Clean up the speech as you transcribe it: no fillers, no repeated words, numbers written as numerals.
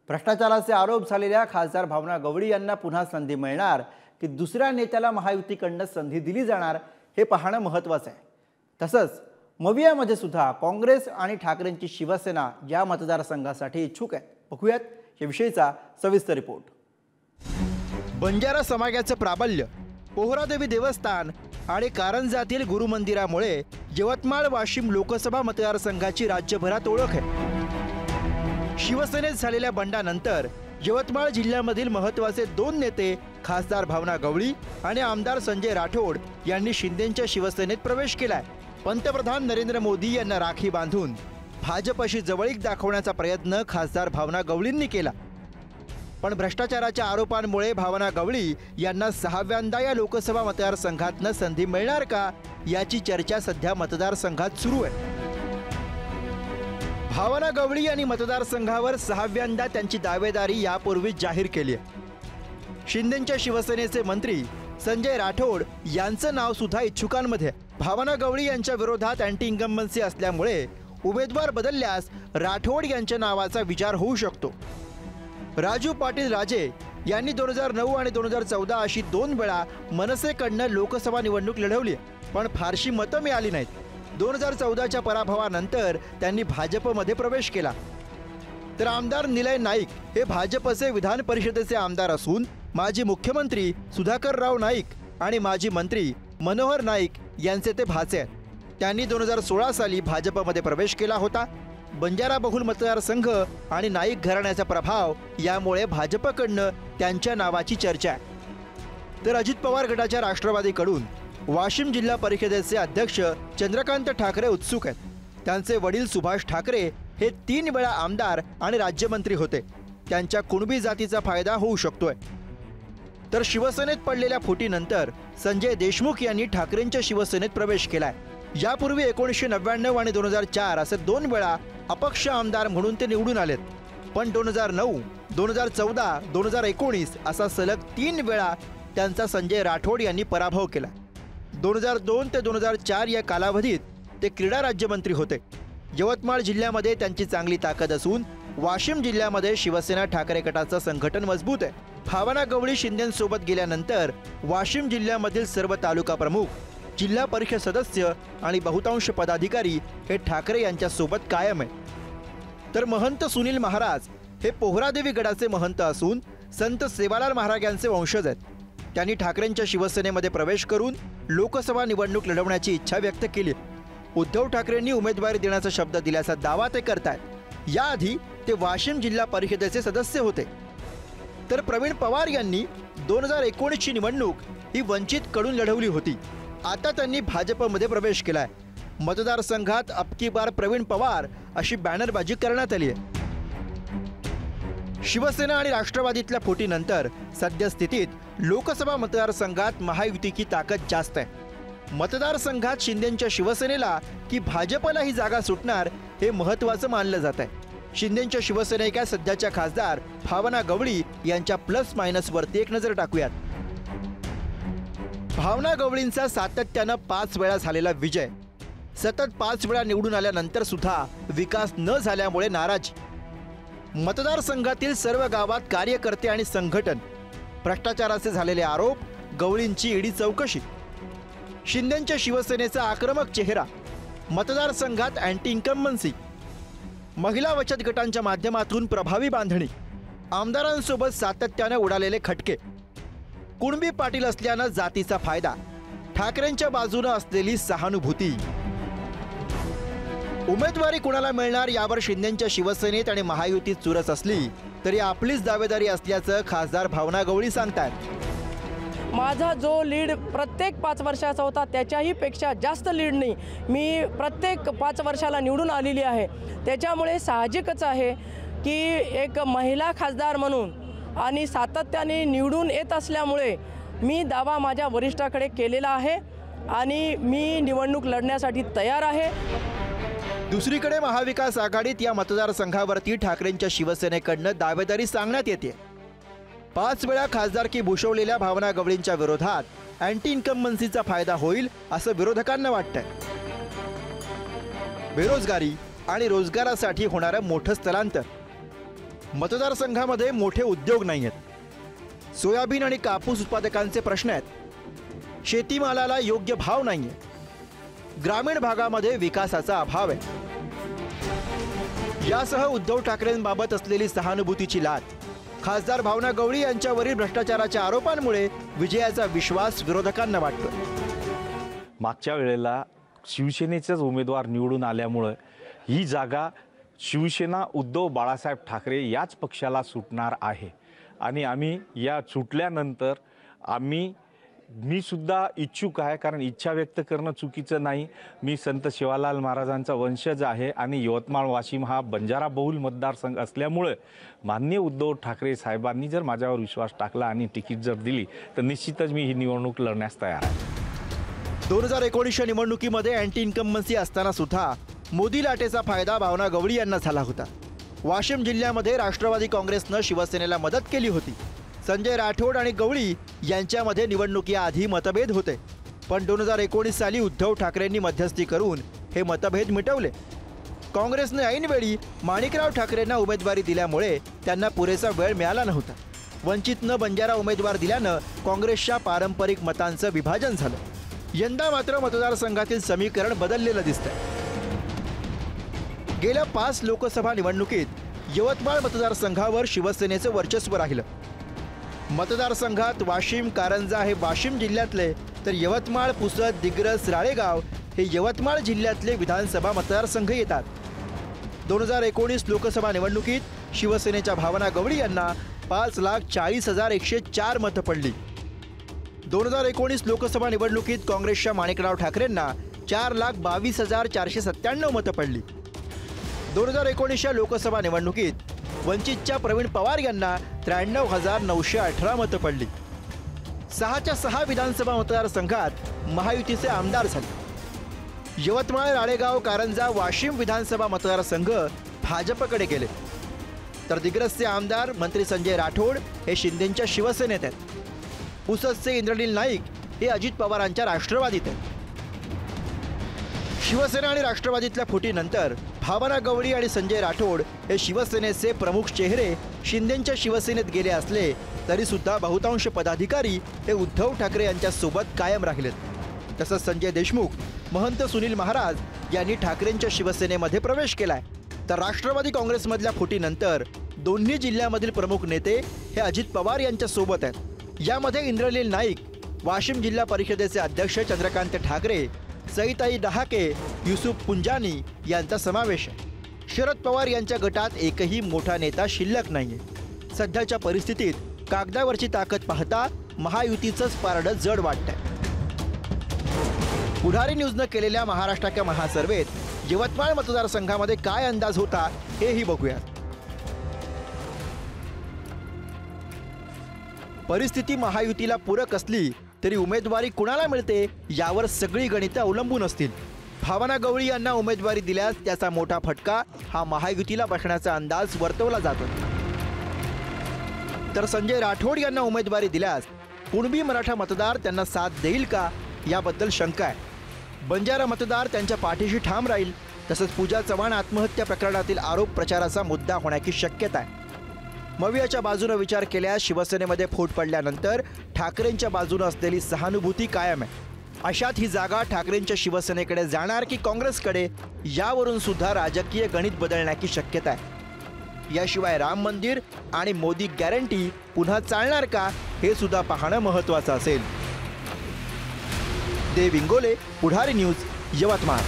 भ्रष्टाचाराचे आरोप झालेल्या खासदार भावना गवळी यांना पुन्हा संधी मिळणार की दुसऱ्या नेत्याला महायुतीकडून संधी दिली जाणार हे पाहणं महत्त्वाचं आहे। तसंच मवियामध्ये सुद्धा काँग्रेस आणि ठाकरेंची शिवसेना या मतदारसंघासाठी इच्छुक आहेत। बघूयात या विषयीचा सविस्तर रिपोर्ट। बंजारा समाजाचं प्राबल्य, पोहरादेवी देवस्थान आणि कारंजातील गुरुमंदिरामुळे यवतमाळ वाशिम लोकसभा मतदारसंघाची राज्यभरात ओळख आहे। शिवसेनेत झालेल्या बंडानंतर यवतमाळ जिल्ह्यामधील महत्त्वाचे दोन नेते खासदार भावना गवळी आणि आमदार संजय राठोड यांनी शिंदेंच्या शिवसेनेत प्रवेश केलाय। पंतप्रधान नरेंद्र मोदी यांना राखी बांधून भाजपशी जवळीक दाखवण्याचा प्रयत्न खासदार भावना गवळींनी केला। पण भ्रष्टाचाराच्या आरोपांमुळे भावना गवळी यांना सहाव्यांदा या लोकसभा मतदारसंघातनं संधी मिळणार का याची चर्चा सध्या मतदारसंघात सुरू आहे। भावना गवळी यांनी मतदारसंघावर सहाव्यांदा त्यांची दावेदारी यापूर्वी जाहीर केली आहे। शिंदेंच्या शिवसेनेचे मंत्री संजय राठोड यांचं नाव सुद्धा इच्छुकांमध्ये। भावना गवळी यांच्या विरोधात अँटी इन्कम्बन्सी असल्यामुळे उमेदवार बदलल्यास राठोड यांच्या नावाचा विचार होऊ शकतो। राजू पाटील राजे यांनी 2009 आणि 2014 अशी दोन वेळा मनसेकडनं लोकसभा निवडणूक लढवली, पण फारशी मतं मिळाली नाहीत। 2014च्या पराभवानंतर त्यांनी भाजपमध्ये प्रवेश केला। तर आमदार निलय नाईक हे भाजपचे विधान परिषदेचे आमदार असून माजी मुख्यमंत्री सुधाकरराव नाईक आणि माजी मंत्री मनोहर नाईक यांचे ते भाचे आहेत। त्यांनी 2016 साली भाजपमध्ये प्रवेश केला होता। बंजारा बहुल मतदारसंघ आणि नाईक घराण्याचा प्रभाव यामुळे भाजपकडनं त्यांच्या नावाची चर्चा आहे। तर अजित पवार गटाच्या राष्ट्रवादीकडून वाशिम जिल्हा परिषदेचे अध्यक्ष चंद्रकांत ठाकरे उत्सुक आहेत। त्यांचे वडील सुभाष ठाकरे हे 3 वेळा आमदार आणि राज्यमंत्री होते। त्यांच्या कुणबी जातीचा फायदा होऊ शकतोय। तर शिवसेनेत पडलेल्या फुटीनंतर संजय देशमुख यांनी ठाकरेंच्या शिवसेनेत प्रवेश केलाय। यापूर्वी 1999 आणि 2004 असे 2 वेळा अपक्ष आमदार म्हणून ते निवडून आलेत, पण 2009, 2014, 2019 असा सलग 3 वेळा त्यांचा संजय राठोड यांनी पराभव केला। 2002 ते 2004 या कालावधीत ते क्रीडा राज्यमंत्री होते। यवतमाळ जिल्ह्यामध्ये त्यांची चांगली ताकद असून वाशिम जिल्ह्यामध्ये शिवसेना ठाकरे गटाचं संघटन मजबूत आहे। भावना गवळी शिंदेंसोबत गेल्यानंतर वाशिम जिल्ह्यामधील सर्व तालुका प्रमुख, जिल्हा परिषद सदस्य आणि बहुतांश पदाधिकारी हे ठाकरे यांच्या सोबत कायम आहे। तर महंत सुनील महाराज हे पोहरादेवी गडाचे महंत असून संत सेवालाल महाराज यांचे वंशज आहेत। त्यांनी ठाकरेंच्या शिवसेनेमध्ये प्रवेश करून लोकसभा निवडणूक लढवण्याची इच्छा व्यक्त केली। उद्धव ठाकरेंनी उमेदवारी देण्याचा शब्द दिल्याचा दावा ते करतायत। याआधी ते वाशिम जिल्हा परिषदेचे सदस्य होते। तर प्रवीण पवार यांनी 2019 ची निवडणूक ही वंचितकडून लढवली होती। आता त्यांनी भाजपमध्ये प्रवेश केलाय। मतदारसंघात अबकी बार प्रवीण पवार अशी बॅनरबाजी करण्यात आली आहे। शिवसेना आणि राष्ट्रवादीतल्या फुटीनंतर सद्यस्थितीत लोकसभा मतदारसंघात महायुतीची ताकद जास्त आहे। मतदारसंघात शिंदेंच्या शिवसेनेला की भाजपला ही जागा सुटणार हे महत्त्वाचं मानलं जात आहे। शिंदेंच्या शिवसेनेच्या सध्याच्या खासदार भावना गवळी यांच्या प्लस मायनस वरती एक नजर टाकूयात। भावना गवळींचा सातत्यानं 5 वेळा झालेला विजय, सतत 5 वेळा निवडून आल्यानंतर सुद्धा विकास न झाल्यामुळे नाराजी, मतदारसंघातील सर्व गावात कार्यकर्ते आणि संघटन, भ्रष्टाचाराचे झालेले आरोप, गवळींची ईडी चौकशी, शिंदेंच्या शिवसेनेचा आक्रमक चेहरा, मतदारसंघात अँटी इन्कम्बन्सी, महिला बचत गटांच्या माध्यमातून प्रभावी बांधणी, आमदारांसोबत सातत्याने उडालेले खटके, कुणबी पाटील असल्यानं जातीचा फायदा, ठाकरेंच्या बाजूने असलेली सहानुभूती। उमेदवारी कुणाला मिळणार यावर शिंदेंच्या शिवसेनेत आणि महायुतीत चुरस असली तरी आपलीच दावेदारी असल्याचं खासदार भावना गवळी सांगतात। माझा जो लीड प्रत्येक 5 वर्षाचा होता त्याच्याही पेक्षा जास्त लीडनी मी प्रत्येक 5 वर्षाला निवडून आलेली आहे। त्याच्यामुळे साहजिकच आहे की एक महिला खासदार म्हणून आणि सातत्याने निवडून येत असल्यामुळे मी दावा माझ्या वरिष्ठाकडे केलेला आहे आणि मी निवडणूक लढण्यासाठी तयार आहे। दुसरीकडे महाविकास आघाडीत या मतदारसंघावरती ठाकरेंच्या शिवसेनेकडनं दावेदारी सांगण्यात येते। 5 वेळा खासदारकी भूषवलेल्या भावना गवळींच्या विरोधात अँटी इन्कम्बन्सीचा फायदा होईल असं विरोधकांना वाटतंय। बेरोजगारी आणि रोजगारासाठी होणारं मोठं स्थलांतर, मतदारसंघामध्ये मोठे उद्योग नाही आहेत, सोयाबीन आणि कापूस उत्पादकांचे प्रश्न आहेत, शेतीमालाला योग्य भाव नाहीये, ग्रामीण भागामध्ये विकासाचा अभाव आहे. यासह उद्धव ठाकरेंबाबत असलेली सहानुभूतीची लाट, खासदार भावना गवळी यांच्यावरील भ्रष्टाचाराच्या आरोपांमुळे विजयाचा विश्वास विरोधकांना वाटतो. मागच्या वेळेला शिवसेनेचेच उमेदवार निवडून आल्यामुळे ही जागा शिवसेना उद्धव बाळासाहेब ठाकरे याच पक्षाला सुटणार आहे आणि आम्ही या सुटल्यानंतर मी सुद्धा इच्छुक आहे, कारण इच्छा व्यक्त करणं चुकीचं नाही. मी संत शिवालाल महाराजांचा वंशज आहे आणि यवतमाळ वाशिम हा बंजारा बहुल मतदारसंघ असल्यामुळे माननीय उद्धव ठाकरे साहेबांनी जर माझ्यावर विश्वास टाकला आणि तिकीट जर दिली तर निश्चितच मी ही निवडणूक लढण्यास तयार आहे. 2019च्या निवडणुकीमध्ये अँटी इन्कम्बन्सी असताना सुद्धा मोदी लाटेचा फायदा भावना गवळी यांना झाला होता. वाशिम जिल्ह्यामध्ये राष्ट्रवादी काँग्रेसनं शिवसेनेला मदत केली होती. संजय राठोड आणि गवळी यांच्यामध्ये निवडणुकीआधी मतभेद होते, पण 2019 साली उद्धव ठाकरेंनी मध्यस्थी करून हे मतभेद मिटवले. काँग्रेसने ऐनवेळी माणिकराव ठाकरेंना उमेदवारी दिल्यामुळे त्यांना पुरेसा वेळ मिळाला नव्हता. वंचितनं बंजारा उमेदवार दिल्यानं काँग्रेसच्या पारंपरिक मतांचं विभाजन झालं. यंदा मात्र मतदारसंघातील समीकरण बदललेलं दिसतंय. गेल्या 5 लोकसभा निवडणुकीत यवतमाळ मतदारसंघावर शिवसेनेचं वर्चस्व राहिलं. मतदारसंघात वाशिम, कारंजा हे वाशिम जिल्ह्यातले, तर यवतमाळ, पुसद, दिग्रस, राळेगाव हे यवतमाळ जिल्ह्यातले विधानसभा मतदारसंघ येतात. 2019 लोकसभा निवडणुकीत शिवसेनेच्या भावना गवळी यांना 5,40,104 मतं पडली. 2019 लोकसभा निवडणुकीत काँग्रेसच्या माणिकराव ठाकरेंना 4,22,497 मतं पडली. 2019च्या लोकसभा निवडणुकीत वंचितच्या प्रवीण पवार यांना 93,918 मतं पडली. 6च्या 6 विधानसभा मतदारसंघात महायुतीचे आमदार झाले. यवतमाळ, राळेगाव, कारंजा, वाशिम विधानसभा मतदारसंघ भाजपकडे गेले, तर दिग्रसचे आमदार मंत्री संजय राठोड हे शिंदेंच्या शिवसेनेत आहेत. पुसदचे इंद्रनील नाईक हे अजित पवारांच्या राष्ट्रवादीत आहेत. शिवसेना आणि राष्ट्रवादीतल्या फुटीनंतर भावना गवळी आणि संजय राठोड हे शिवसेनेचे प्रमुख चेहरे शिंदेंच्या शिवसेनेत गेले असले तरी सुद्धा बहुतांश पदाधिकारी हे उद्धव ठाकरे यांच्या सोबत कायम राहिलेत. तसंच संजय देशमुख, महंत सुनील महाराज यांनी ठाकरेंच्या शिवसेनेमध्ये प्रवेश केलाय. तर राष्ट्रवादी काँग्रेसमधल्या फुटीनंतर दोन्ही जिल्ह्यामधील प्रमुख नेते हे अजित पवार यांच्या सोबत आहेत. यामध्ये इंद्रनील नाईक, वाशिम जिल्हा परिषदेचे अध्यक्ष चंद्रकांत ठाकरे, सईताई डहाके, युसुफ पुंजानी यांचा समावेश आहे. शरद पवार यांच्या गटात एकही मोठा नेता शिल्लक नाहीये. सध्याच्या परिस्थितीत कागदावरची ताकद पाहता महायुतीचंच पारडं जड वाटतंय. पुढारी न्यूजनं केलेल्या महाराष्ट्राच्या महासर्वेत यवतमाळ मतदारसंघामध्ये काय अंदाज होता हेही बघूया. परिस्थिती महायुतीला पूरक असली तरी उमेदवारी कुणाला मिळते यावर सगळी गणितं अवलंबून असतील. भावना गवळी यांना उमेदवारी दिल्यास त्याचा मोठा फटका हा महायुतीला बसण्याचा अंदाज वर्तवला जातो. तर संजय राठोड यांना उमेदवारी दिल्यास कुणबी मराठा मतदार त्यांना साथ देईल का याबद्दल शंका आहे. बंजारा मतदार त्यांच्या पाठीशी ठाम राहील. तसंच पूजा चव्हाण आत्महत्या प्रकरणातील आरोप प्रचाराचा मुद्दा होण्याची शक्यता आहे. मवियाच्या बाजूने विचार केल्यास शिवसेनेमध्ये फूट पडल्यानंतर ठाकरेंच्या बाजूने असलेली सहानुभूती कायम आहे. अशात ही जागा ठाकरेंच्या शिवसेनेकडे जाणार की काँग्रेसकडे यावरून सुद्धा राजकीय गणित बदलण्याची शक्यता आहे. याशिवाय राम मंदिर आणि मोदी गॅरंटी पुन्हा चालणार का हे सुद्धा पाहणं महत्त्वाचं असेल. देव इंगोले, पुढारी न्यूज, यवतमाळ.